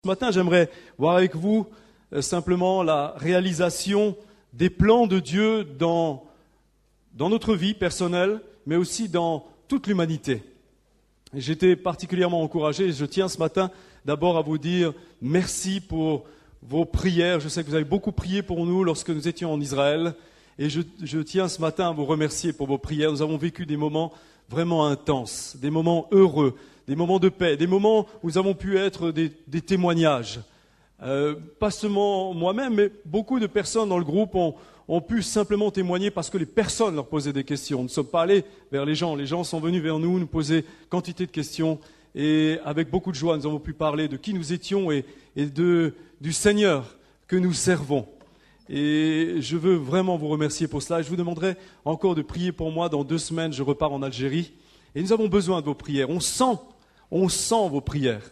Ce matin, j'aimerais voir avec vous simplement la réalisation des plans de Dieu dans notre vie personnelle, mais aussi dans toute l'humanité. J'étais particulièrement encouragé et je tiens ce matin d'abord à vous dire merci pour vos prières. Je sais que vous avez beaucoup prié pour nous lorsque nous étions en Israël et je tiens ce matin à vous remercier pour vos prières. Nous avons vécu des moments vraiment intenses, des moments heureux, des moments de paix, des moments où nous avons pu être des témoignages. Pas seulement moi-même, mais beaucoup de personnes dans le groupe ont pu simplement témoigner parce que les personnes leur posaient des questions. Nous ne sommes pas allés vers les gens sont venus vers nous poser quantité de questions et avec beaucoup de joie nous avons pu parler de qui nous étions et du Seigneur que nous servons. Et je veux vraiment vous remercier pour cela. Je vous demanderai encore de prier pour moi. Dans 2 semaines, je repars en Algérie et nous avons besoin de vos prières. On sent vos prières.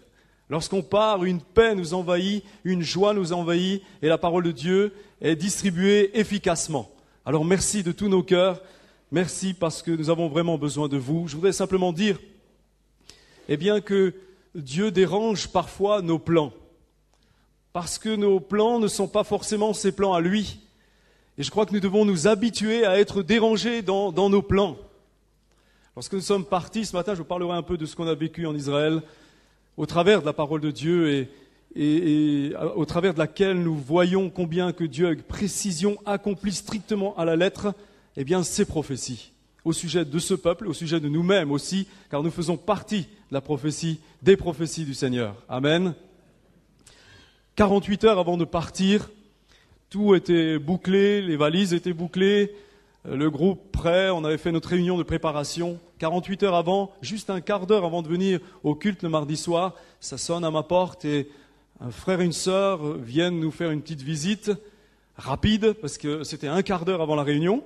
Lorsqu'on part, une paix nous envahit, une joie nous envahit et la parole de Dieu est distribuée efficacement. Alors merci de tous nos cœurs, merci parce que nous avons vraiment besoin de vous. Je voudrais simplement dire que Dieu dérange parfois nos plans, parce que nos plans ne sont pas forcément ses plans à lui. Et je crois que nous devons nous habituer à être dérangés dans nos plans. Lorsque nous sommes partis ce matin, je vous parlerai un peu de ce qu'on a vécu en Israël, au travers de la parole de Dieu et au travers de laquelle nous voyons combien que Dieu, avec précision, accomplit strictement à la lettre ses prophéties au sujet de ce peuple, au sujet de nous-mêmes aussi, car nous faisons partie de la prophétie, des prophéties du Seigneur. Amen. 48 heures avant de partir, tout était bouclé, les valises étaient bouclées, le groupe prêt, on avait fait notre réunion de préparation. 48 heures avant, juste un quart d'heure avant de venir au culte le mardi soir, ça sonne à ma porte et un frère et une sœur viennent nous faire une petite visite rapide parce que c'était un quart d'heure avant la réunion.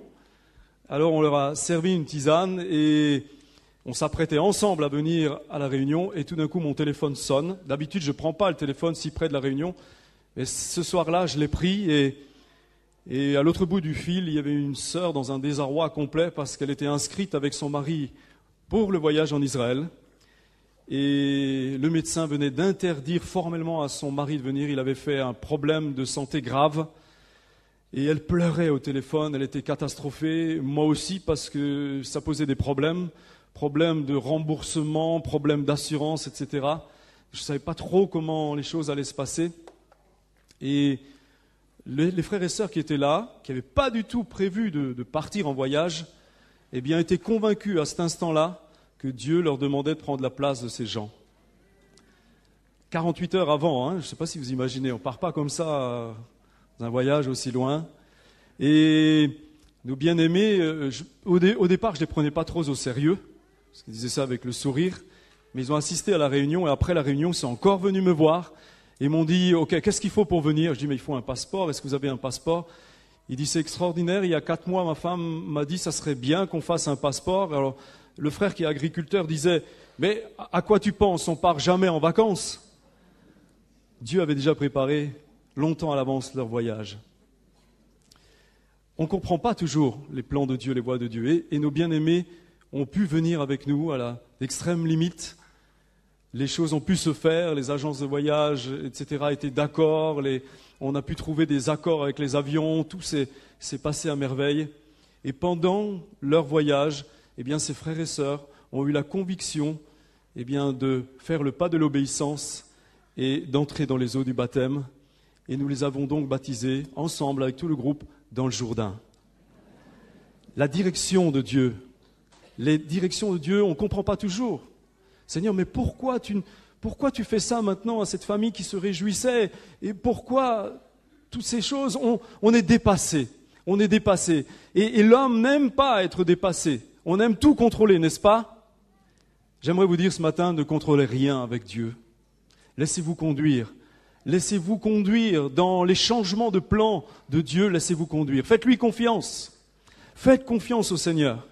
Alors on leur a servi une tisane et on s'apprêtait ensemble à venir à la réunion et tout d'un coup mon téléphone sonne. D'habitude je ne prends pas le téléphone si près de la réunion, mais ce soir-là je l'ai pris et à l'autre bout du fil, il y avait une sœur dans un désarroi complet parce qu'elle était inscrite avec son mari pour le voyage en Israël. Et le médecin venait d'interdire formellement à son mari de venir. Il avait fait un problème de santé grave. Et elle pleurait au téléphone, elle était catastrophée. Moi aussi parce que ça posait des problèmes de remboursement, problèmes d'assurance, etc. Je ne savais pas trop comment les choses allaient se passer. Et les frères et sœurs qui étaient là, qui n'avaient pas du tout prévu de partir en voyage, étaient convaincus à cet instant-là que Dieu leur demandait de prendre la place de ces gens. 48 heures avant, je ne sais pas si vous imaginez, on ne part pas comme ça dans un voyage aussi loin. Et nos bien-aimés, au départ, je ne les prenais pas trop au sérieux, parce qu'ils disaient ça avec le sourire, mais ils ont assisté à la réunion, et après la réunion, ils sont encore venus me voir, et ils m'ont dit, ok, qu'est-ce qu'il faut pour venir? Je dis, mais il faut un passeport, est-ce que vous avez un passeport? Il dit, c'est extraordinaire, il y a 4 mois, ma femme m'a dit, ça serait bien qu'on fasse un passeport. Alors, le frère qui est agriculteur disait, mais à quoi tu penses? On part jamais en vacances. Dieu avait déjà préparé longtemps à l'avance leur voyage. On ne comprend pas toujours les plans de Dieu, les voies de Dieu. Et nos bien-aimés ont pu venir avec nous à l'extrême limite. Les choses ont pu se faire, les agences de voyage, etc. étaient d'accord. On a pu trouver des accords avec les avions, tout s'est passé à merveille. Et pendant leur voyage, ces frères et sœurs ont eu la conviction de faire le pas de l'obéissance et d'entrer dans les eaux du baptême. Et nous les avons donc baptisés ensemble avec tout le groupe dans le Jourdain. La direction de Dieu, les directions de Dieu, on ne comprend pas toujours. Seigneur, mais pourquoi tu fais ça maintenant à cette famille qui se réjouissait? Et pourquoi toutes ces choses? On est dépassé. On est dépassé. Et l'homme n'aime pas être dépassé. On aime tout contrôler, n'est-ce pas? J'aimerais vous dire ce matin, ne contrôlez rien avec Dieu. Laissez-vous conduire. Laissez-vous conduire dans les changements de plan de Dieu. Laissez-vous conduire. Faites-lui confiance. Faites confiance au Seigneur.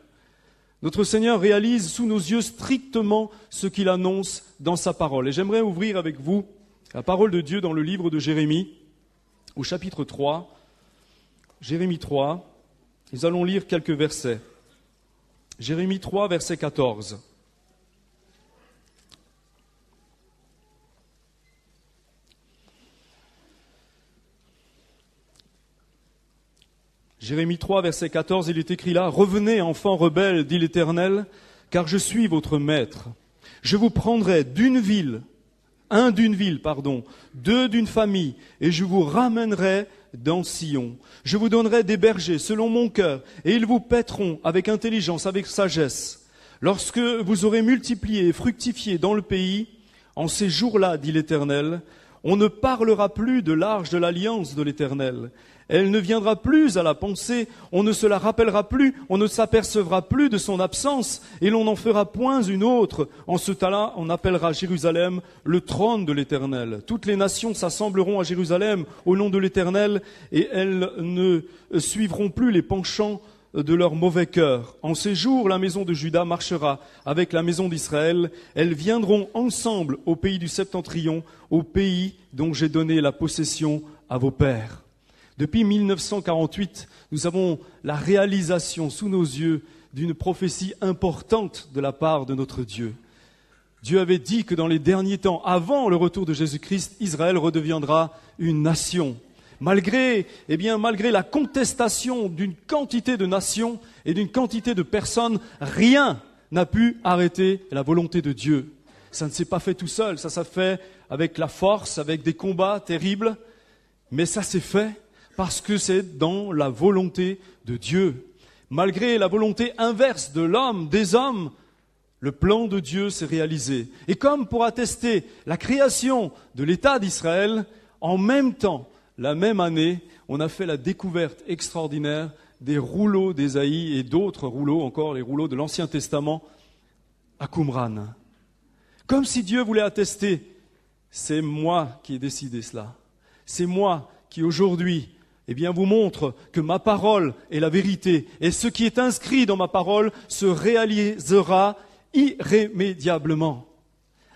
Notre Seigneur réalise sous nos yeux strictement ce qu'il annonce dans sa parole. Et j'aimerais ouvrir avec vous la parole de Dieu dans le livre de Jérémie, au chapitre 3. Jérémie 3, nous allons lire quelques versets. Jérémie 3, verset 14. Jérémie 3, verset 14, il est écrit là, « Revenez, enfants rebelles, dit l'Éternel, car je suis votre maître. Je vous prendrai un d'une ville, deux d'une famille, et je vous ramènerai dans Sion. Je vous donnerai des bergers selon mon cœur, et ils vous paîtront avec intelligence, avec sagesse. Lorsque vous aurez multiplié et fructifié dans le pays, en ces jours-là, dit l'Éternel, on ne parlera plus de l'arche de l'alliance de l'Éternel. Elle ne viendra plus à la pensée, on ne se la rappellera plus, on ne s'apercevra plus de son absence, et l'on n'en fera point une autre. En ce temps-là, on appellera Jérusalem le trône de l'Éternel. Toutes les nations s'assembleront à Jérusalem au nom de l'Éternel, et elles ne suivront plus les penchants de leur mauvais cœur. En ces jours, la maison de Juda marchera avec la maison d'Israël. Elles viendront ensemble au pays du Septentrion, au pays dont j'ai donné la possession à vos pères. Depuis 1948, nous avons la réalisation sous nos yeux d'une prophétie importante de la part de notre Dieu. Dieu avait dit que dans les derniers temps, avant le retour de Jésus-Christ, Israël redeviendra une nation. Malgré la contestation d'une quantité de nations et d'une quantité de personnes, rien n'a pu arrêter la volonté de Dieu. Ça ne s'est pas fait tout seul, ça s'est fait avec la force, avec des combats terribles, mais ça s'est fait parce que c'est dans la volonté de Dieu. Malgré la volonté inverse de l'homme, des hommes, le plan de Dieu s'est réalisé. Et comme pour attester la création de l'État d'Israël, en même temps, la même année, on a fait la découverte extraordinaire des rouleaux d'Ésaïe et d'autres rouleaux, encore les rouleaux de l'Ancien Testament, à Qumran. Comme si Dieu voulait attester, c'est moi qui ai décidé cela. C'est moi qui aujourd'hui vous montre que ma parole est la vérité et ce qui est inscrit dans ma parole se réalisera irrémédiablement.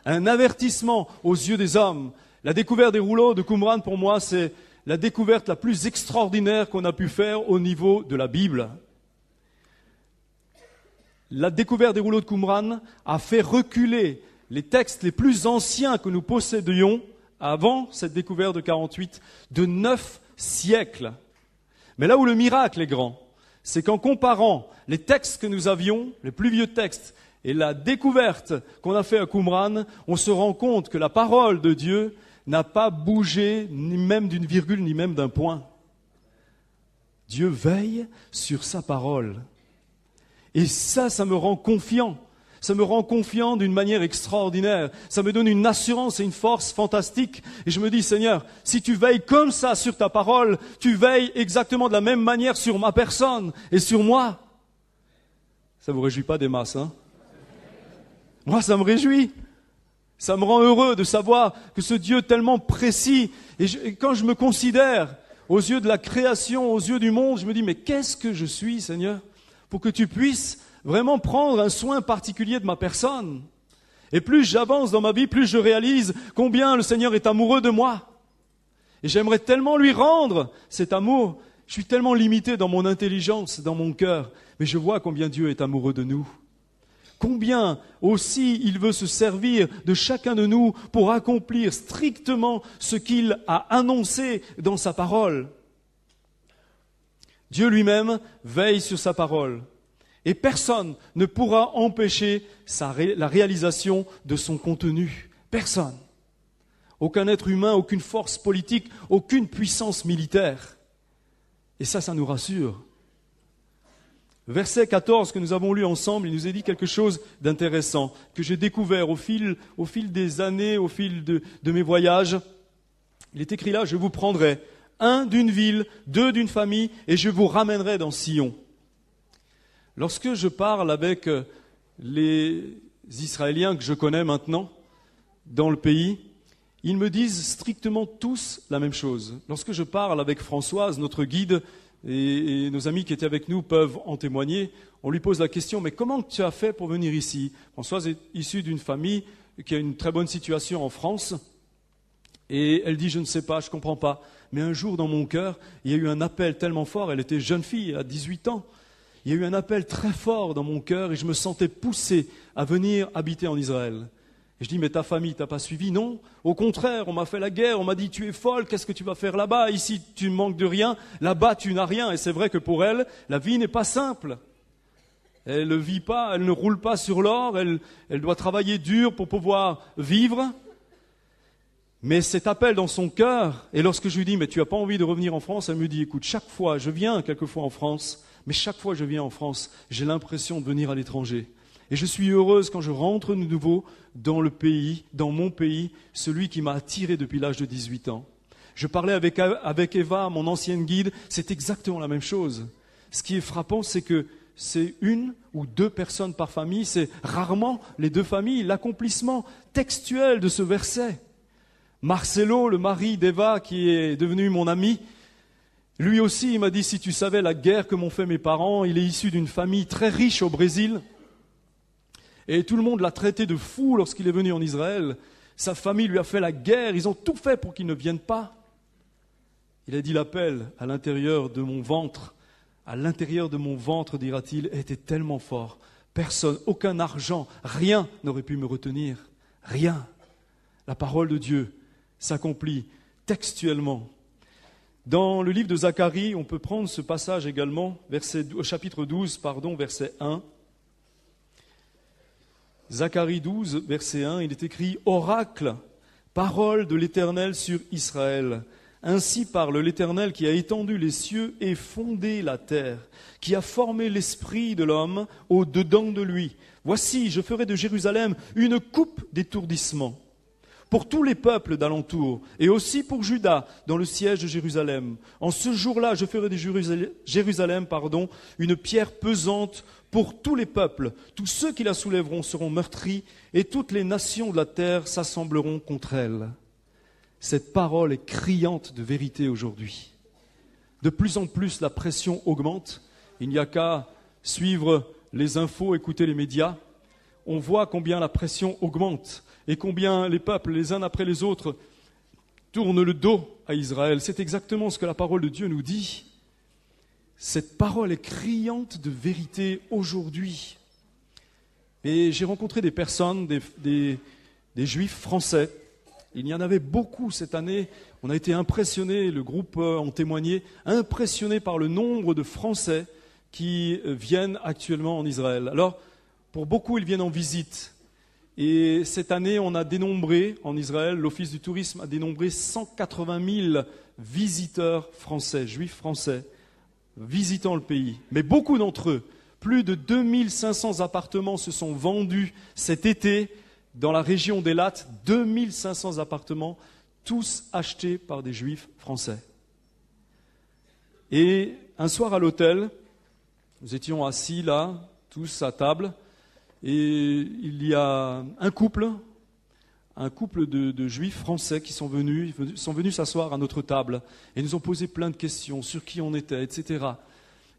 Un avertissement aux yeux des hommes. La découverte des rouleaux de Qumran, pour moi, c'est la découverte la plus extraordinaire qu'on a pu faire au niveau de la Bible. La découverte des rouleaux de Qumran a fait reculer les textes les plus anciens que nous possédions avant cette découverte de 48 de 9 siècles. Mais là où le miracle est grand, c'est qu'en comparant les textes que nous avions, les plus vieux textes, et la découverte qu'on a fait à Qumran, on se rend compte que la parole de Dieu n'a pas bougé ni même d'une virgule, ni même d'un point. Dieu veille sur sa parole. Et ça me rend confiant. Ça me rend confiant d'une manière extraordinaire. Ça me donne une assurance et une force fantastique. Et je me dis, Seigneur, si tu veilles comme ça sur ta parole, tu veilles exactement de la même manière sur ma personne et sur moi. Ça vous réjouit pas des masses, hein? Moi, ça me réjouit. Ça me rend heureux de savoir que ce Dieu tellement précis, et quand je me considère aux yeux de la création, aux yeux du monde, je me dis, mais qu'est-ce que je suis, Seigneur, pour que tu puisses vraiment prendre un soin particulier de ma personne. Et plus j'avance dans ma vie, plus je réalise combien le Seigneur est amoureux de moi. Et j'aimerais tellement lui rendre cet amour. Je suis tellement limité dans mon intelligence, dans mon cœur, mais je vois combien Dieu est amoureux de nous. Combien aussi il veut se servir de chacun de nous pour accomplir strictement ce qu'il a annoncé dans sa parole. Dieu lui-même veille sur sa parole. Et personne ne pourra empêcher la réalisation de son contenu. Personne. Aucun être humain, aucune force politique, aucune puissance militaire. Et ça nous rassure. Verset 14 que nous avons lu ensemble, il nous est dit quelque chose d'intéressant, que j'ai découvert au fil des années, au fil de mes voyages. Il est écrit là, je vous prendrai un d'une ville, deux d'une famille, et je vous ramènerai dans Sion. Lorsque je parle avec les Israéliens que je connais maintenant dans le pays, ils me disent strictement tous la même chose. Lorsque je parle avec Françoise, notre guide, et nos amis qui étaient avec nous peuvent en témoigner, on lui pose la question, mais comment tu as fait pour venir ici? Françoise est issue d'une famille qui a une très bonne situation en France, et elle dit, je ne sais pas, je ne comprends pas. Mais un jour dans mon cœur, il y a eu un appel tellement fort, elle était jeune fille, à 18 ans, il y a eu un appel très fort dans mon cœur et je me sentais poussé à venir habiter en Israël. Et je dis, mais ta famille t'a pas suivi? Non, au contraire, on m'a fait la guerre, on m'a dit, tu es folle, qu'est-ce que tu vas faire là-bas? Ici, tu ne manques de rien, là-bas, tu n'as rien. Et c'est vrai que pour elle, la vie n'est pas simple. Elle ne vit pas, elle ne roule pas sur l'or, elle doit travailler dur pour pouvoir vivre. Mais cet appel dans son cœur, et lorsque je lui dis, mais tu n'as pas envie de revenir en France, elle me dit, écoute, chaque fois, je viens quelquefois en France, mais chaque fois que je viens en France, j'ai l'impression de venir à l'étranger. Et je suis heureuse quand je rentre de nouveau dans le pays, dans mon pays, celui qui m'a attiré depuis l'âge de 18 ans. Je parlais avec Eva, mon ancienne guide, c'est exactement la même chose. Ce qui est frappant, c'est que c'est une ou deux personnes par famille, c'est rarement les deux familles, l'accomplissement textuel de ce verset. Marcelo, le mari d'Eva, qui est devenu mon ami, lui aussi, il m'a dit, si tu savais la guerre que m'ont fait mes parents, il est issu d'une famille très riche au Brésil. Et tout le monde l'a traité de fou lorsqu'il est venu en Israël. Sa famille lui a fait la guerre, ils ont tout fait pour qu'il ne vienne pas. Il a dit, l'appel à l'intérieur de mon ventre, dira-t-il, était tellement fort. Personne, aucun argent, rien n'aurait pu me retenir. Rien. La parole de Dieu s'accomplit textuellement. Dans le livre de Zacharie, on peut prendre ce passage également, chapitre 12, verset 1. Zacharie 12, verset 1, il est écrit « Oracle, parole de l'Éternel sur Israël. Ainsi parle l'Éternel qui a étendu les cieux et fondé la terre, qui a formé l'esprit de l'homme au-dedans de lui. Voici, je ferai de Jérusalem une coupe d'étourdissement pour tous les peuples d'alentour, et aussi pour Juda, dans le siège de Jérusalem. En ce jour-là, je ferai de Jérusalem, une pierre pesante pour tous les peuples. Tous ceux qui la soulèveront seront meurtris, et toutes les nations de la terre s'assembleront contre elle. » Cette parole est criante de vérité aujourd'hui. De plus en plus, la pression augmente. Il n'y a qu'à suivre les infos, écouter les médias. On voit combien la pression augmente et combien les peuples, les uns après les autres, tournent le dos à Israël. C'est exactement ce que la parole de Dieu nous dit. Cette parole est criante de vérité aujourd'hui. Et j'ai rencontré des personnes, des juifs français. Il y en avait beaucoup cette année. On a été impressionnés, le groupe en témoignait, impressionnés par le nombre de Français qui viennent actuellement en Israël. Alors, pour beaucoup, ils viennent en visite. Et cette année, on a dénombré, en Israël, l'Office du tourisme a dénombré 180 000 visiteurs français, juifs français, visitant le pays. Mais beaucoup d'entre eux, plus de 2500 appartements se sont vendus cet été dans la région d'Eilat, 2500 appartements, tous achetés par des juifs français. Et un soir à l'hôtel, nous étions assis là, tous à table, et il y a un couple de juifs français qui sont venus s'asseoir à notre table et nous ont posé plein de questions sur qui on était, etc.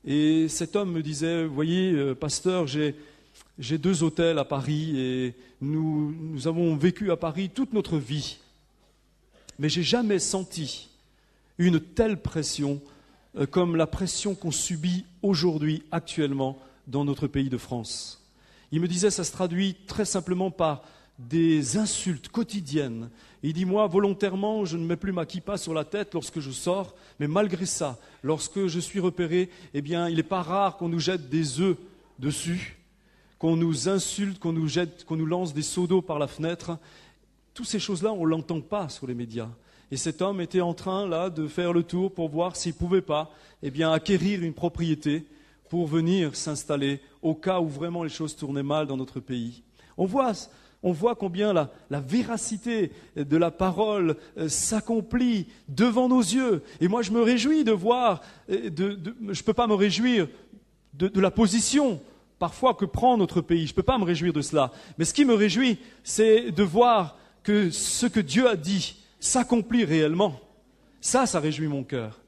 Et cet homme me disait, vous voyez, pasteur, j'ai 2 hôtels à Paris et nous avons vécu à Paris toute notre vie. Mais j'ai jamais senti une telle pression comme la pression qu'on subit aujourd'hui, actuellement, dans notre pays de France. Il me disait, ça se traduit très simplement par des insultes quotidiennes. Il dit, moi, volontairement, je ne mets plus ma kippa sur la tête lorsque je sors, mais malgré ça, lorsque je suis repéré, eh bien, il n'est pas rare qu'on nous jette des œufs dessus, qu'on nous insulte, qu'on nous lance des seaux d'eau par la fenêtre. Toutes ces choses-là, on ne l'entend pas sur les médias. Et cet homme était en train, là, de faire le tour pour voir s'il ne pouvait pas, eh bien, acquérir une propriété pour venir s'installer au cas où vraiment les choses tournaient mal dans notre pays. On voit combien la véracité de la parole s'accomplit devant nos yeux. Et moi, je me réjouis de voir, je ne peux pas me réjouir de la position parfois que prend notre pays. Je ne peux pas me réjouir de cela. Mais ce qui me réjouit, c'est de voir que ce que Dieu a dit s'accomplit réellement. Ça réjouit mon cœur.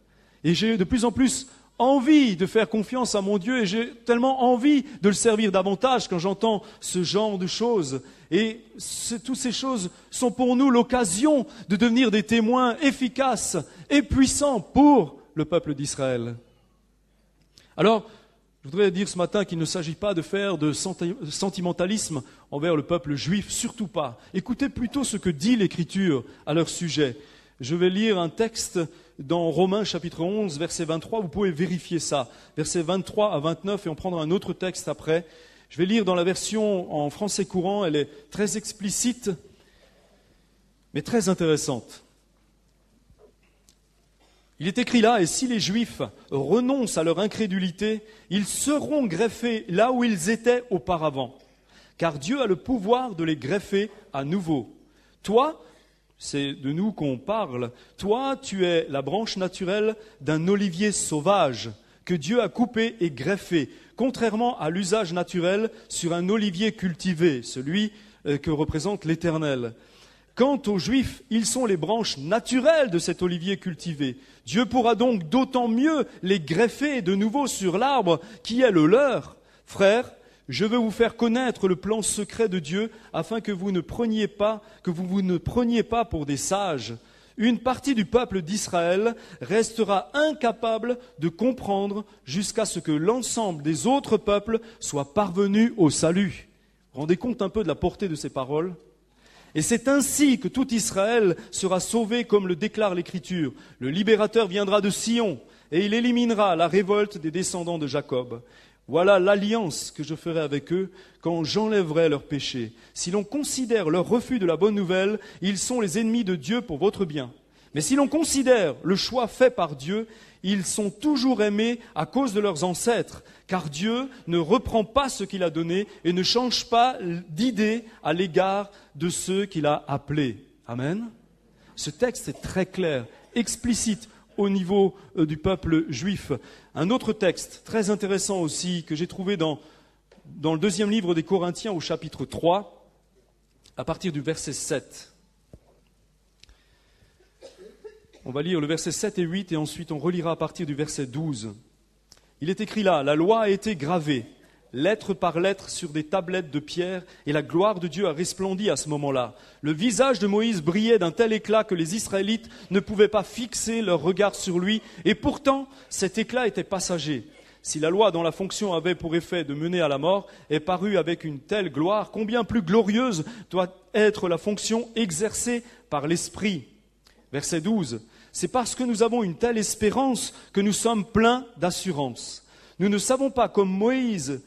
Et j'ai de plus en plus envie de faire confiance à mon Dieu et j'ai tellement envie de le servir davantage quand j'entends ce genre de choses. Et toutes ces choses sont pour nous l'occasion de devenir des témoins efficaces et puissants pour le peuple d'Israël. Alors, Je voudrais dire ce matin qu'il ne s'agit pas de faire de sentimentalisme envers le peuple juif, surtout pas. Écoutez plutôt ce que dit l'Écriture à leur sujet. Je vais lire un texte dans Romains chapitre 11, verset 23, vous pouvez vérifier ça, versets 23 à 29, et on prendra un autre texte après. Je vais lire dans la version en français courant, elle est très explicite, mais très intéressante. Il est écrit là, « Et si les Juifs renoncent à leur incrédulité, ils seront greffés là où ils étaient auparavant, car Dieu a le pouvoir de les greffer à nouveau. Toi, c'est de nous qu'on parle, toi, tu es la branche naturelle d'un olivier sauvage que Dieu a coupé et greffé, contrairement à l'usage naturel sur un olivier cultivé, celui que représente l'Éternel. Quant aux Juifs, ils sont les branches naturelles de cet olivier cultivé. Dieu pourra donc d'autant mieux les greffer de nouveau sur l'arbre qui est le leur. Frères, je veux vous faire connaître le plan secret de Dieu afin que vous ne preniez pas pour des sages. Une partie du peuple d'Israël restera incapable de comprendre jusqu'à ce que l'ensemble des autres peuples soient parvenus au salut. Vous vous rendez compte un peu de la portée de ces paroles ? Et c'est ainsi que tout Israël sera sauvé comme le déclare l'Écriture. Le libérateur viendra de Sion et il éliminera la révolte des descendants de Jacob. Voilà l'alliance que je ferai avec eux quand j'enlèverai leurs péchés. Si l'on considère leur refus de la bonne nouvelle, ils sont les ennemis de Dieu pour votre bien. Mais si l'on considère le choix fait par Dieu, ils sont toujours aimés à cause de leurs ancêtres, car Dieu ne reprend pas ce qu'il a donné et ne change pas d'idée à l'égard de ceux qu'il a appelés. Amen. Ce texte est très clair, explicite au niveau du peuple juif. Un autre texte très intéressant aussi que j'ai trouvé dans le deuxième livre des Corinthiens au chapitre 3, à partir du verset 7. On va lire le verset 7 et 8 et ensuite on relira à partir du verset 12. Il est écrit là, « La loi a été gravée, lettre par lettre sur des tablettes de pierre, et la gloire de Dieu a resplendi à ce moment-là. Le visage de Moïse brillait d'un tel éclat que les Israélites ne pouvaient pas fixer leur regard sur lui, et pourtant cet éclat était passager. Si la loi dont la fonction avait pour effet de mener à la mort est parue avec une telle gloire, combien plus glorieuse doit être la fonction exercée par l'Esprit. » Verset 12. C'est parce que nous avons une telle espérance que nous sommes pleins d'assurance. Nous ne savons pas, comme Moïse,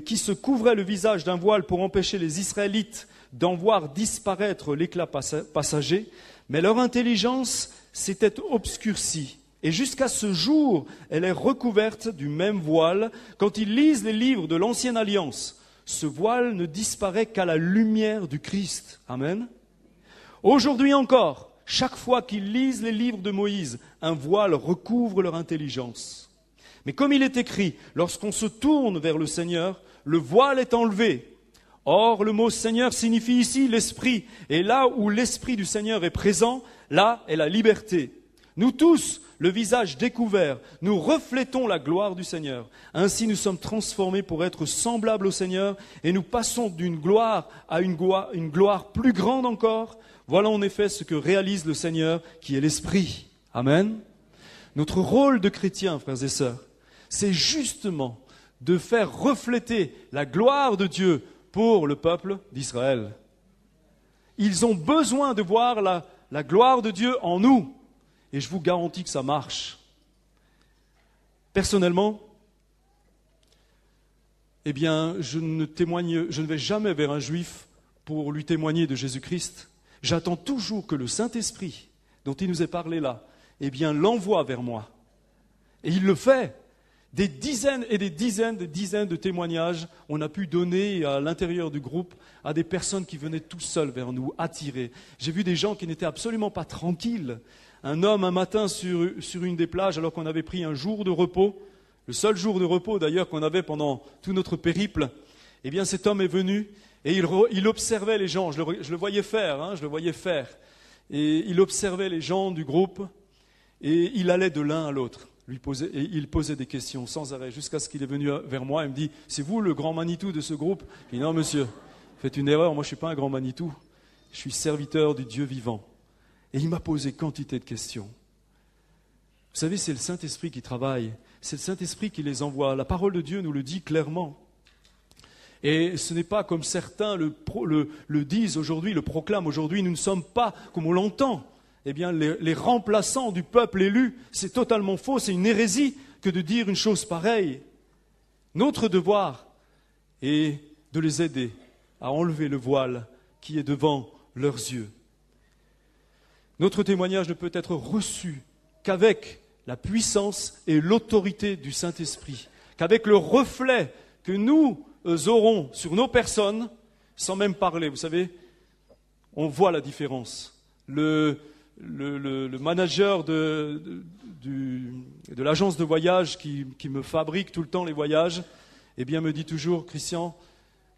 qui se couvrait le visage d'un voile pour empêcher les Israélites d'en voir disparaître l'éclat passager, mais leur intelligence s'était obscurcie. Et jusqu'à ce jour, elle est recouverte du même voile. Quand ils lisent les livres de l'Ancienne Alliance, ce voile ne disparaît qu'à la lumière du Christ. Amen. Aujourd'hui encore, chaque fois qu'ils lisent les livres de Moïse, un voile recouvre leur intelligence. Mais comme il est écrit, lorsqu'on se tourne vers le Seigneur, le voile est enlevé. Or, le mot Seigneur signifie ici l'Esprit. Et là où l'Esprit du Seigneur est présent, là est la liberté. Nous tous, le visage découvert, nous reflétons la gloire du Seigneur. Ainsi, nous sommes transformés pour être semblables au Seigneur et nous passons d'une gloire à une gloire plus grande encore. Voilà en effet ce que réalise le Seigneur qui est l'Esprit. Amen. Notre rôle de chrétien, frères et sœurs, c'est justement de faire refléter la gloire de Dieu pour le peuple d'Israël. Ils ont besoin de voir la gloire de Dieu en nous. Et je vous garantis que ça marche. Personnellement, je ne vais jamais vers un juif pour lui témoigner de Jésus-Christ. J'attends toujours que le Saint-Esprit, dont il nous est parlé là, l'envoie vers moi. Et il le fait. Des dizaines et des dizaines de témoignages on a pu donner à l'intérieur du groupe à des personnes qui venaient tout seuls vers nous, attirés. J'ai vu des gens qui n'étaient absolument pas tranquilles. Un homme, un matin, sur une des plages, alors qu'on avait pris un jour de repos, le seul jour de repos d'ailleurs qu'on avait pendant tout notre périple, cet homme est venu et il observait les gens. Je le voyais faire, Et il observait les gens du groupe et il allait de l'un à l'autre. Il posait des questions sans arrêt jusqu'à ce qu'il est venu vers moi et me dit « C'est vous le grand Manitou de ce groupe ?» Je dis « Non monsieur, faites une erreur, moi je ne suis pas un grand Manitou, je suis serviteur du Dieu vivant. » Et il m'a posé quantité de questions. Vous savez, c'est le Saint-Esprit qui travaille. c'est le Saint-Esprit qui les envoie. La parole de Dieu nous le dit clairement. Et ce n'est pas comme certains le disent aujourd'hui, le proclament aujourd'hui, nous ne sommes pas, comme on l'entend, eh bien, les remplaçants du peuple élu. C'est totalement faux, c'est une hérésie que de dire une chose pareille. Notre devoir est de les aider à enlever le voile qui est devant leurs yeux. Notre témoignage ne peut être reçu qu'avec la puissance et l'autorité du Saint-Esprit, qu'avec le reflet que nous aurons sur nos personnes, sans même parler. Vous savez, on voit la différence. Le manager de l'agence de voyage qui me fabrique tout le temps les voyages, eh bien, me dit toujours, Christian,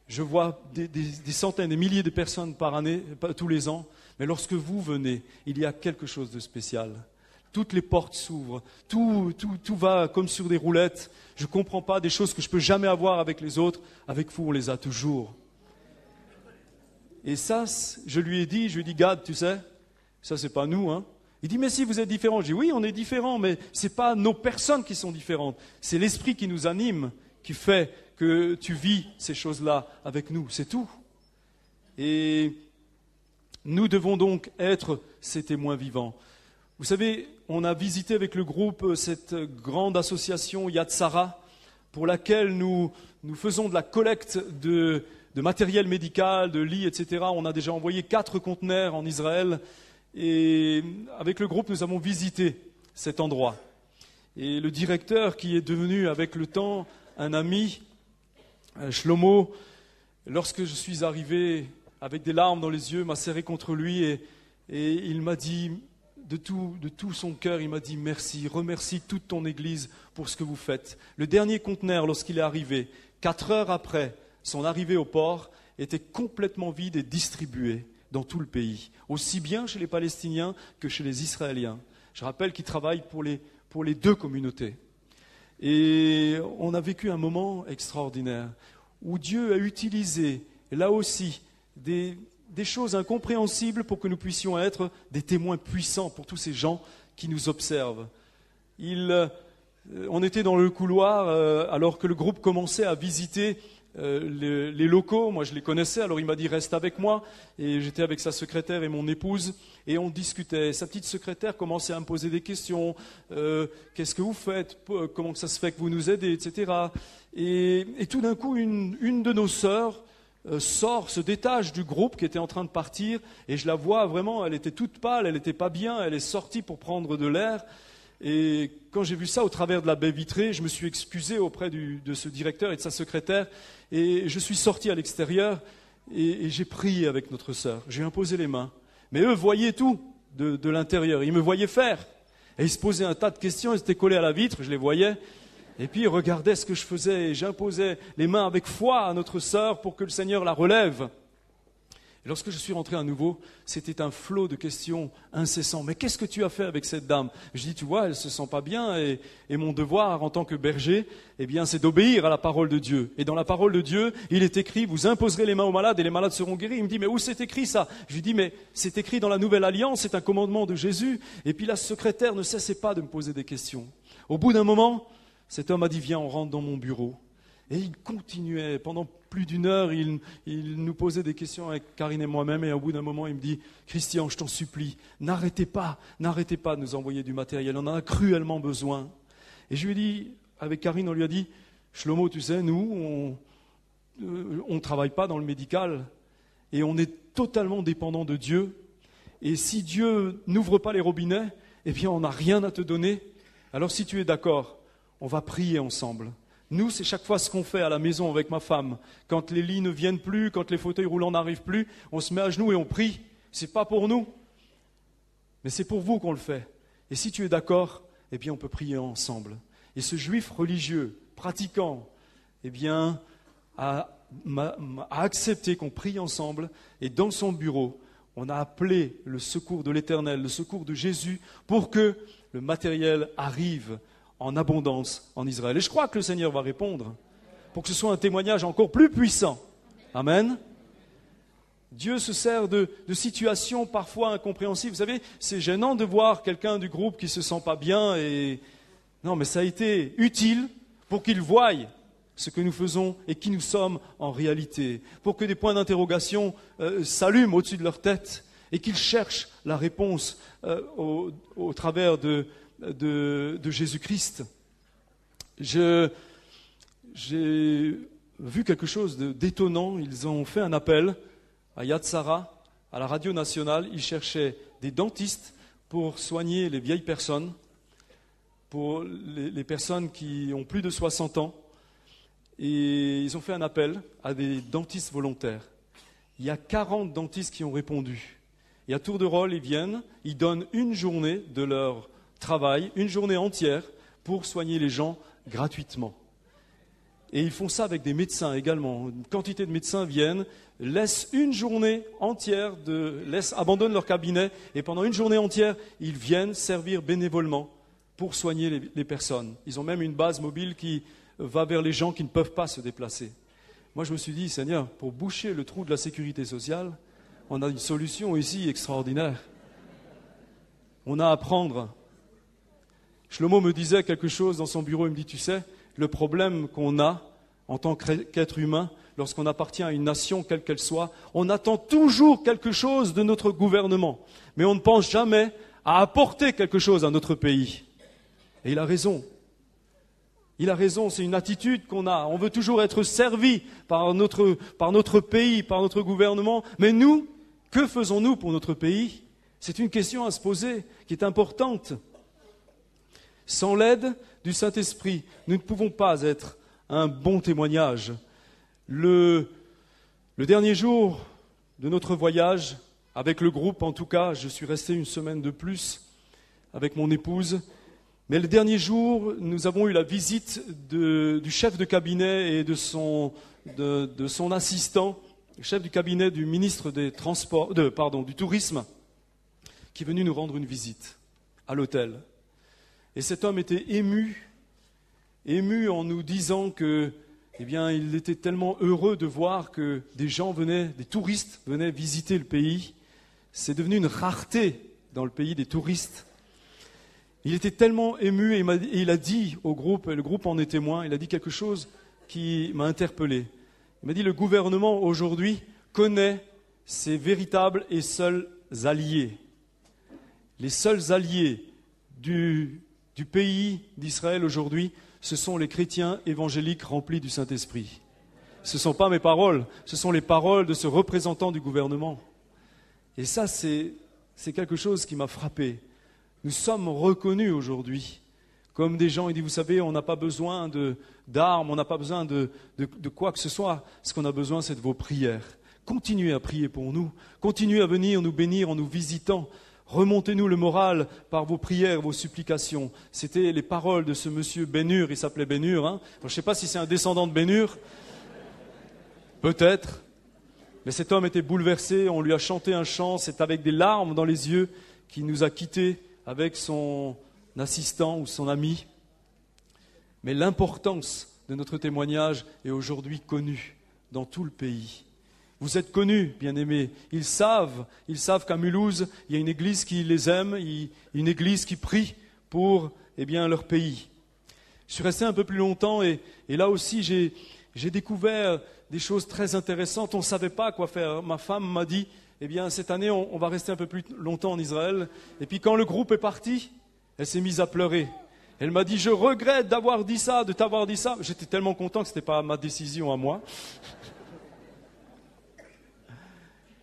je vois des centaines, des milliers de personnes par année, tous les ans, mais lorsque vous venez, il y a quelque chose de spécial. Toutes les portes s'ouvrent, tout va comme sur des roulettes. Je ne comprends pas des choses que je ne peux jamais avoir avec les autres. Avec vous, on les a toujours. Et ça, je lui ai dit, Gad, tu sais, ça c'est pas nous, hein. Il dit, mais si vous êtes différents. Je dis, oui, on est différents, mais ce n'est pas nos personnes qui sont différentes. C'est l'esprit qui nous anime, qui fait que tu vis ces choses-là avec nous, c'est tout. Et nous devons donc être ces témoins vivants. Vous savez, on a visité avec le groupe cette grande association Yad Sarah, pour laquelle nous faisons de la collecte de matériel médical, de lits, etc. On a déjà envoyé 4 conteneurs en Israël. Et avec le groupe, nous avons visité cet endroit. Et le directeur, qui est devenu avec le temps un ami, Shlomo, lorsque je suis arrivé avec des larmes dans les yeux, m'a serré contre lui et il m'a dit, de tout son cœur, il m'a dit merci, remercie toute ton Église pour ce que vous faites. Le dernier conteneur, lorsqu'il est arrivé, 4 heures après son arrivée au port, était complètement vide et distribué dans tout le pays, aussi bien chez les Palestiniens que chez les Israéliens. Je rappelle qu'ils travaillent pour les 2 communautés. Et on a vécu un moment extraordinaire où Dieu a utilisé, là aussi, des choses incompréhensibles pour que nous puissions être des témoins puissants pour tous ces gens qui nous observent. On était dans le couloir alors que le groupe commençait à visiter les locaux. Moi je les connaissais, alors il m'a dit reste avec moi, et j'étais avec sa secrétaire et mon épouse et on discutait. Sa petite secrétaire commençait à me poser des questions, qu'est-ce que vous faites, comment ça se fait que vous nous aidez, etc. Et tout d'un coup une de nos sœurs se détache du groupe qui était en train de partir, et je la vois vraiment, elle était toute pâle, elle n'était pas bien, elle est sortie pour prendre de l'air. Et quand j'ai vu ça au travers de la baie vitrée, je me suis excusé auprès de ce directeur et de sa secrétaire, et je suis sorti à l'extérieur et j'ai prié avec notre sœur. J'ai imposé les mains. Mais eux voyaient tout de l'intérieur, ils me voyaient faire. Et ils se posaient un tas de questions, ils étaient collés à la vitre, je les voyais. Et puis ils regardaient ce que je faisais, et j'imposais les mains avec foi à notre sœur pour que le Seigneur la relève. Et lorsque je suis rentré à nouveau, c'était un flot de questions incessants. Mais qu'est-ce que tu as fait avec cette dame? Je dis, tu vois, elle se sent pas bien, et mon devoir en tant que berger, eh bien, c'est d'obéir à la parole de Dieu. Et dans la parole de Dieu, il est écrit, vous imposerez les mains aux malades et les malades seront guéris. Il me dit, mais où c'est écrit ça? Je lui dis, mais c'est écrit dans la Nouvelle Alliance, c'est un commandement de Jésus. Et puis la secrétaire ne cessait pas de me poser des questions. Au bout d'un moment, cet homme a dit, viens, on rentre dans mon bureau. Et il continuait, pendant plus d'1 heure, il nous posait des questions avec Karine et moi-même, et au bout d'un moment, il me dit, Christian, je t'en supplie, n'arrêtez pas de nous envoyer du matériel, on en a cruellement besoin. Et je lui ai dit, avec Karine, on lui a dit, Shlomo, tu sais, nous, on ne travaille pas dans le médical, et on est totalement dépendant de Dieu, et si Dieu n'ouvre pas les robinets, eh bien, on n'a rien à te donner. Alors si tu es d'accord, on va prier ensemble. Nous, c'est chaque fois ce qu'on fait à la maison avec ma femme. Quand les lits ne viennent plus, quand les fauteuils roulants n'arrivent plus, on se met à genoux et on prie. C'est pas pour nous, mais c'est pour vous qu'on le fait. Et si tu es d'accord, eh bien on peut prier ensemble. Et ce juif religieux, pratiquant, eh bien, a accepté qu'on prie ensemble. Et dans son bureau, on a appelé le secours de l'Éternel, le secours de Jésus, pour que le matériel arrive en abondance en Israël. Et je crois que le Seigneur va répondre pour que ce soit un témoignage encore plus puissant. Amen. Dieu se sert de situations parfois incompréhensibles. Vous savez, c'est gênant de voir quelqu'un du groupe qui ne se sent pas bien et Non, mais ça a été utile pour qu'ils voient ce que nous faisons et qui nous sommes en réalité, pour que des points d'interrogation s'allument au-dessus de leur tête et qu'ils cherchent la réponse au travers de Jésus-Christ. J'ai vu quelque chose d'étonnant. Ils ont fait un appel à Yad Sarah, à la radio nationale. Ils cherchaient des dentistes pour soigner les vieilles personnes, pour les personnes qui ont plus de 60 ans. Et ils ont fait un appel à des dentistes volontaires. Il y a 40 dentistes qui ont répondu. Et à tour de rôle, ils viennent, ils donnent une journée de leur travail, une journée entière, pour soigner les gens gratuitement. Et ils font ça avec des médecins également. Une quantité de médecins viennent, laissent une journée entière, abandonnent leur cabinet, et pendant une journée entière, ils viennent servir bénévolement pour soigner les personnes. Ils ont même une base mobile qui va vers les gens qui ne peuvent pas se déplacer. Moi, je me suis dit, Seigneur, pour boucher le trou de la sécurité sociale, on a une solution ici extraordinaire. On a à prendre. Shlomo me disait quelque chose dans son bureau, il me dit, tu sais, le problème qu'on a en tant qu'être humain, lorsqu'on appartient à une nation, quelle qu'elle soit, on attend toujours quelque chose de notre gouvernement, mais on ne pense jamais à apporter quelque chose à notre pays. Et il a raison. Il a raison, c'est une attitude qu'on a. On veut toujours être servi par notre pays, par notre gouvernement. Mais nous, que faisons-nous pour notre pays? C'est une question à se poser, qui est importante. Sans l'aide du Saint-Esprit, nous ne pouvons pas être un bon témoignage. Le dernier jour de notre voyage, avec le groupe en tout cas, je suis resté une semaine de plus avec mon épouse. Mais le dernier jour, nous avons eu la visite du chef de cabinet et de son assistant, le chef du cabinet du ministre des Transports, du Tourisme, qui est venu nous rendre une visite à l'hôtel. Et cet homme était ému en nous disant que, il était tellement heureux de voir que des touristes venaient visiter le pays. C'est devenu une rareté dans le pays des touristes. Il était tellement ému et il a dit au groupe, et le groupe en est témoin, il a dit quelque chose qui m'a interpellé. Il m'a dit, le gouvernement aujourd'hui connaît ses véritables et seuls alliés. Les seuls alliés du pays d'Israël aujourd'hui, ce sont les chrétiens évangéliques remplis du Saint-Esprit. Ce ne sont pas mes paroles, ce sont les paroles de ce représentant du gouvernement. Et ça, c'est quelque chose qui m'a frappé. Nous sommes reconnus aujourd'hui comme des gens, il dit, vous savez, on n'a pas besoin d'armes, on n'a pas besoin de quoi que ce soit. Ce qu'on a besoin, c'est de vos prières. Continuez à prier pour nous, continuez à venir nous bénir en nous visitant. Remontez-nous le moral par vos prières, vos supplications. C'était les paroles de ce monsieur Ben-Hur, il s'appelait Ben-Hur. Hein. Je ne sais pas si c'est un descendant de Ben-Hur, peut-être. Mais cet homme était bouleversé, on lui a chanté un chant, c'est avec des larmes dans les yeux qu'il nous a quittés avec son assistant ou son ami. Mais l'importance de notre témoignage est aujourd'hui connue dans tout le pays. Vous êtes connus, bien-aimés. Ils savent qu'à Mulhouse, il y a une église qui les aime, une église qui prie pour leur pays. Je suis resté un peu plus longtemps et là aussi j'ai découvert des choses très intéressantes. On ne savait pas quoi faire. Ma femme m'a dit, cette année, on va rester un peu plus longtemps en Israël. Et puis quand le groupe est parti, elle s'est mise à pleurer. Elle m'a dit, je regrette d'avoir dit ça, de t'avoir dit ça. J'étais tellement content que ce n'était pas ma décision à moi.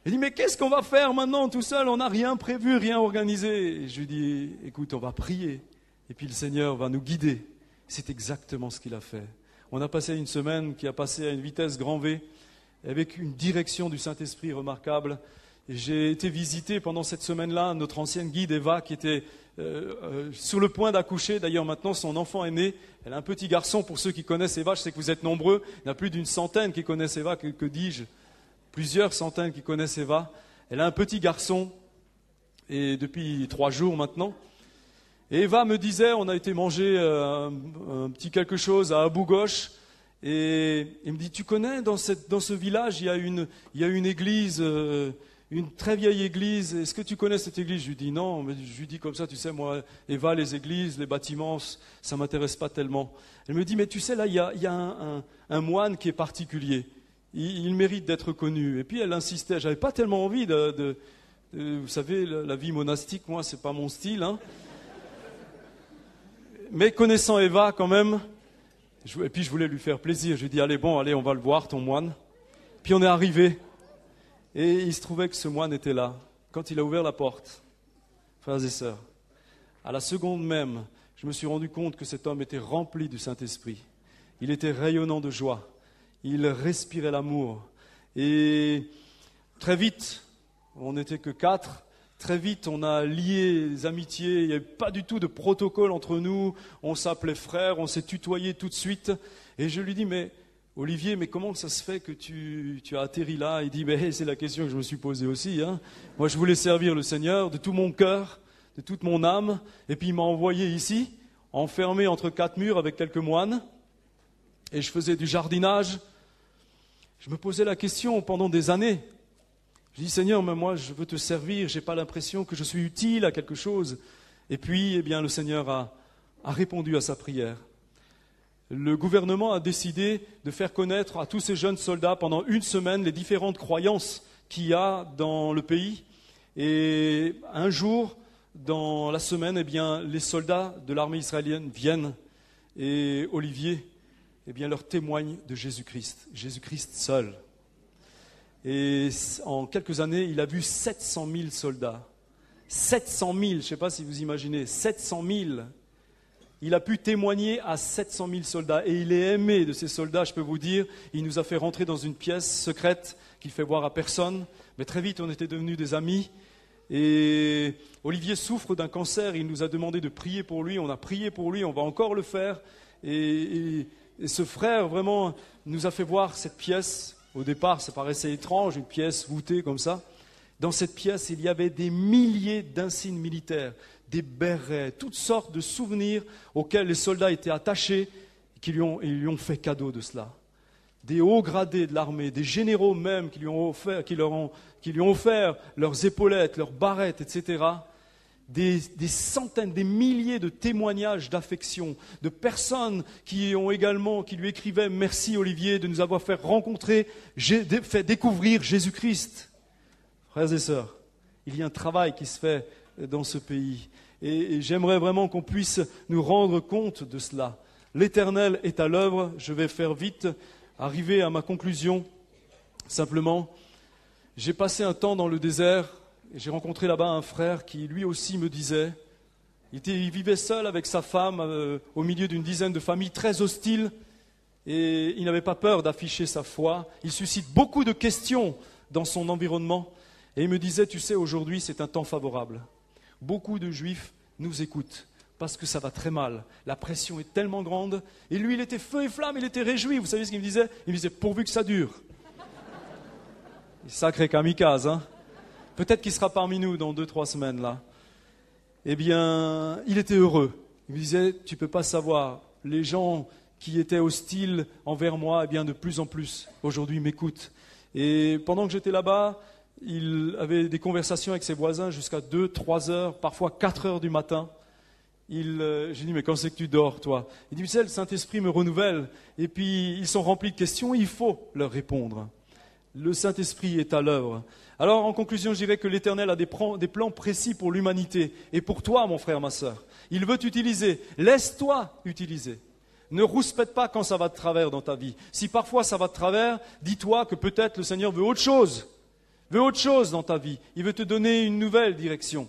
Elle dit, mais qu'est-ce qu'on va faire maintenant tout seul? On n'a rien prévu, rien organisé. Et je lui dis, écoute, on va prier. Et puis le Seigneur va nous guider. C'est exactement ce qu'il a fait. On a passé une semaine qui a passé à une vitesse grand V, avec une direction du Saint-Esprit remarquable. Et j'ai été visiter pendant cette semaine-là notre ancienne guide Eva, qui était sur le point d'accoucher. D'ailleurs, maintenant, son enfant est né. Elle a un petit garçon, pour ceux qui connaissent Eva. Je sais que vous êtes nombreux. Il y en a plus d'une centaine qui connaissent Eva, que dis-je, plusieurs centaines qui connaissent Eva. Elle a un petit garçon, et depuis 3 jours maintenant. Et Eva me disait, on a été manger un petit quelque chose à Abou Ghosh, et il me dit, tu connais, dans ce village, il y a une église une très vieille église. Est-ce que tu connais cette église? Je lui dis non, mais je lui dis comme ça, tu sais, moi, Eva, les églises, les bâtiments, ça m'intéresse pas tellement. Elle me dit, mais tu sais, là, il y a un moine qui est particulier. Il mérite d'être connu. Et puis elle insistait. J'avais pas tellement envie vous savez, la vie monastique, moi, c'est pas mon style. Hein. Mais connaissant Eva, quand même, et puis je voulais lui faire plaisir. Je lui ai dit, allez, on va le voir, ton moine. Puis on est arrivé. Et il se trouvait que ce moine était là. Quand il a ouvert la porte, frères et sœurs, à la seconde même, je me suis rendu compte que cet homme était rempli du Saint-Esprit. Il était rayonnant de joie. Il respirait l'amour. Et très vite, on n'était que 4, très vite on a lié les amitiés. Il n'y avait pas du tout de protocole entre nous. On s'appelait frères, on s'est tutoyé tout de suite. Et je lui dis, mais Olivier, mais comment ça se fait que tu as atterri là? Il dit, mais c'est la question que je me suis posée aussi. Hein. Moi, je voulais servir le Seigneur de tout mon cœur, de toute mon âme. Et puis, il m'a envoyé ici, enfermé entre 4 murs avec quelques moines. Et je faisais du jardinage. Je me posais la question pendant des années. Je dis, Seigneur, mais moi, je veux te servir. Je n'ai pas l'impression que je suis utile à quelque chose. Et puis, eh bien, le Seigneur a répondu à sa prière. Le gouvernement a décidé de faire connaître à tous ces jeunes soldats pendant 1 semaine les différentes croyances qu'il y a dans le pays. Et un jour, dans la semaine, eh bien, les soldats de l'armée israélienne viennent et Olivier eh bien, leur témoigne de Jésus-Christ, Jésus-Christ seul. Et en quelques années, il a vu 700 000 soldats. 700 000, je ne sais pas si vous imaginez, 700 000. Il a pu témoigner à 700 000 soldats et il est aimé de ces soldats, je peux vous dire. Il nous a fait rentrer dans une pièce secrète qu'il fait voir à personne. Mais très vite, on était devenus des amis. Et Olivier souffre d'un cancer. Il nous a demandé de prier pour lui. On a prié pour lui. On va encore le faire. Et ce frère, vraiment, nous a fait voir cette pièce. Au départ, ça paraissait étrange, une pièce voûtée comme ça. Dans cette pièce, il y avait des milliers d'insignes militaires, des bérets, toutes sortes de souvenirs auxquels les soldats étaient attachés et qui lui ont fait cadeau de cela. Des hauts gradés de l'armée, des généraux même qui lui ont offert leurs épaulettes, leurs barrettes, etc. Des centaines, des milliers de témoignages d'affection, de personnes qui lui écrivaient « Merci Olivier de nous avoir fait rencontrer, fait découvrir Jésus-Christ ». Frères et sœurs, il y a un travail qui se fait dans ce pays. Et j'aimerais vraiment qu'on puisse nous rendre compte de cela. L'Éternel est à l'œuvre. Je vais faire vite, arriver à ma conclusion. Simplement, j'ai passé un temps dans le désert et j'ai rencontré là-bas un frère qui lui aussi me disait, il vivait seul avec sa femme au milieu d'une dizaine de familles très hostiles et il n'avait pas peur d'afficher sa foi. Il suscite beaucoup de questions dans son environnement. Et il me disait, tu sais, aujourd'hui, c'est un temps favorable. Beaucoup de Juifs nous écoutent parce que ça va très mal. La pression est tellement grande. Et lui, il était feu et flamme, il était réjoui. Vous savez ce qu'il me disait? Il me disait, pourvu que ça dure. Sacré kamikaze, hein? Peut-être qu'il sera parmi nous dans 2-3 semaines, là. Eh bien, il était heureux. Il me disait, tu ne peux pas savoir, les gens qui étaient hostiles envers moi, eh bien, de plus en plus, aujourd'hui, m'écoutent. Et pendant que j'étais là-bas, il avait des conversations avec ses voisins jusqu'à 2-3 heures, parfois 4 heures du matin. J'ai dit, mais quand c'est que tu dors, toi? Il dit, tu sais, le Saint-Esprit me renouvelle. Et puis, ils sont remplis de questions, il faut leur répondre. Le Saint-Esprit est à l'œuvre. Alors, en conclusion, je dirais que l'Éternel a des plans précis pour l'humanité. Et pour toi, mon frère, ma sœur. Il veut t'utiliser. Laisse-toi utiliser. Ne rouspète pas quand ça va de travers dans ta vie. Si parfois ça va de travers, dis-toi que peut-être le Seigneur veut autre chose. Veut autre chose dans ta vie. Il veut te donner une nouvelle direction.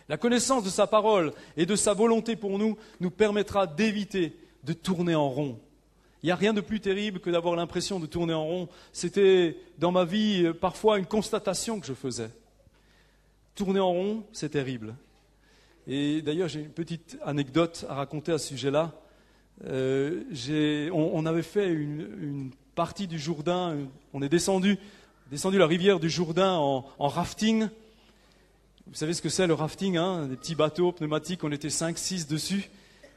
La connaissance de sa parole et de sa volonté pour nous permettra d'éviter de tourner en rond. Il n'y a rien de plus terrible que d'avoir l'impression de tourner en rond. C'était dans ma vie parfois une constatation que je faisais. Tourner en rond, c'est terrible. Et d'ailleurs, j'ai une petite anecdote à raconter à ce sujet-là. On avait fait une partie du Jourdain, on est descendu la rivière du Jourdain en rafting. Vous savez ce que c'est le rafting, hein? Des petits bateaux pneumatiques, on était 5-6 dessus.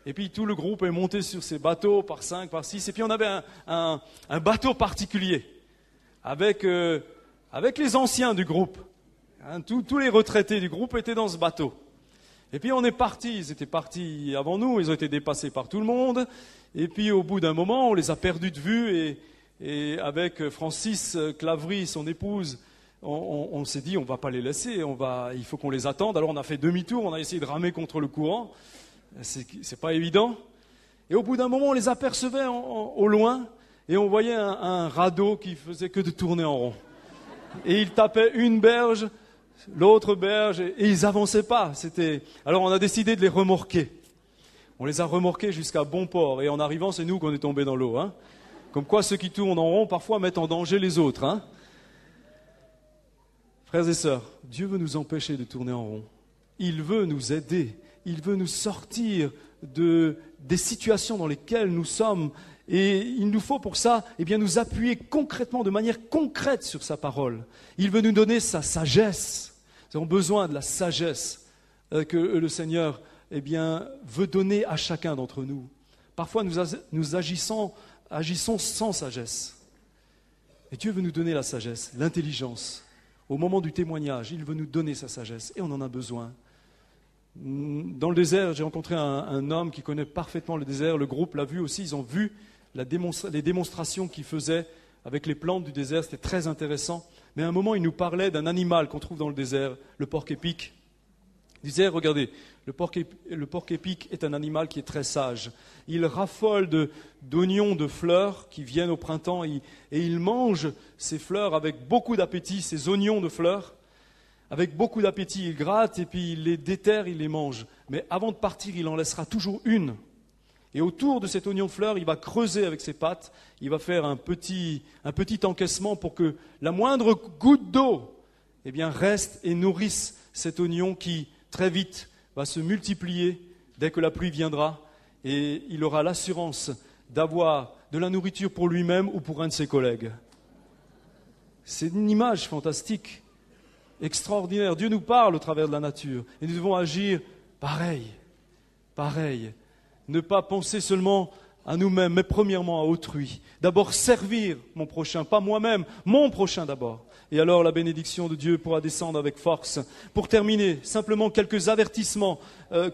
Et puis tout le groupe est monté sur ces bateaux par 5, par 6. Et puis on avait un bateau particulier avec avec les anciens du groupe. Hein, tous les retraités du groupe étaient dans ce bateau. Et puis on est partis, ils étaient partis avant nous, ils ont été dépassés par tout le monde. Et puis au bout d'un moment, on les a perdus de vue et avec Francis Clavry, son épouse, on s'est dit on va pas les laisser, il faut qu'on les attende. Alors on a fait demi-tour, on a essayé de ramer contre le courant. C'est pas évident. Et au bout d'un moment, on les apercevait au loin et on voyait un radeau qui faisait que de tourner en rond. Et il tapait une berge, l'autre berge, et ils avançaient pas. Alors on a décidé de les remorquer. On les a remorqués jusqu'à bon port. Et en arrivant, c'est nous qu'on est tombés dans l'eau. Hein. Comme quoi, ceux qui tournent en rond, parfois, mettent en danger les autres. Hein. Frères et sœurs, Dieu veut nous empêcher de tourner en rond. Il veut nous aider. Il veut nous sortir des situations dans lesquelles nous sommes. Et il nous faut pour ça nous appuyer concrètement, de manière concrète sur sa parole. Il veut nous donner sa sagesse. Nous avons besoin de la sagesse que le Seigneur veut donner à chacun d'entre nous. Parfois, nous agissons sans sagesse. Et Dieu veut nous donner la sagesse, l'intelligence. Au moment du témoignage, il veut nous donner sa sagesse. Et on en a besoin. Dans le désert, j'ai rencontré un homme qui connaît parfaitement le désert. Le groupe l'a vu aussi. Ils ont vu les démonstrations qu'il faisait avec les plantes du désert. C'était très intéressant. Mais à un moment, il nous parlait d'un animal qu'on trouve dans le désert, le porc-épic. Il disait, regardez, le porc-épic est un animal qui est très sage. Il raffole d'oignons, de fleurs qui viennent au printemps et il mange ces fleurs avec beaucoup d'appétit, ces oignons de fleurs. Avec beaucoup d'appétit, il gratte et puis il les déterre, il les mange. Mais avant de partir, il en laissera toujours une. Et autour de cet oignon de fleurs, il va creuser avec ses pattes, il va faire un petit encaissement pour que la moindre goutte d'eau reste et nourrisse cet oignon qui, très vite, va se multiplier dès que la pluie viendra. Et il aura l'assurance d'avoir de la nourriture pour lui-même ou pour un de ses collègues. C'est une image fantastique, extraordinaire. Dieu nous parle au travers de la nature. Et nous devons agir pareil. Ne pas penser seulement à nous-mêmes, mais premièrement à autrui. D'abord servir mon prochain, pas moi-même, mon prochain d'abord. Et alors la bénédiction de Dieu pourra descendre avec force. Pour terminer, simplement quelques avertissements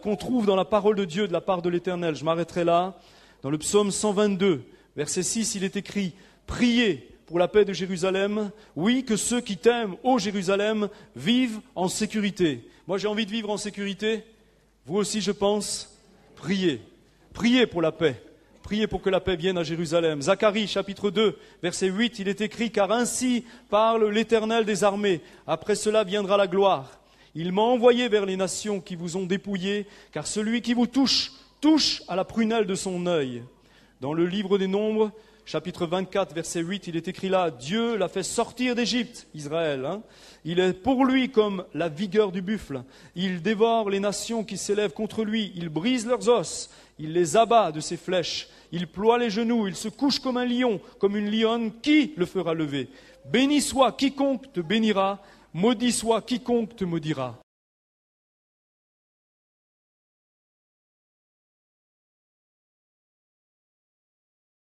qu'on trouve dans la parole de Dieu de la part de l'Éternel. Je m'arrêterai là. Dans le psaume 122, verset 6, il est écrit « Priez pour la paix de Jérusalem. Oui, que ceux qui t'aiment, ô Jérusalem, vivent en sécurité. » Moi j'ai envie de vivre en sécurité. Vous aussi, je pense. Priez. Priez pour la paix. Priez pour que la paix vienne à Jérusalem. Zacharie, chapitre 2, verset 8, il est écrit « Car ainsi parle l'Éternel des armées. Après cela viendra la gloire. Il m'a envoyé vers les nations qui vous ont dépouillés, car celui qui vous touche, touche à la prunelle de son œil. » Dans le livre des Nombres, chapitre 24, verset 8, il est écrit là « Dieu l'a fait sortir d'Égypte, Israël. Il est pour lui comme la vigueur du buffle. Il dévore les nations qui s'élèvent contre lui. Il brise leurs os. Il les abat de ses flèches. Il ploie les genoux. Il se couche comme un lion, comme une lionne. Qui le fera lever? Béni soit quiconque te bénira. Maudit soit quiconque te maudira. »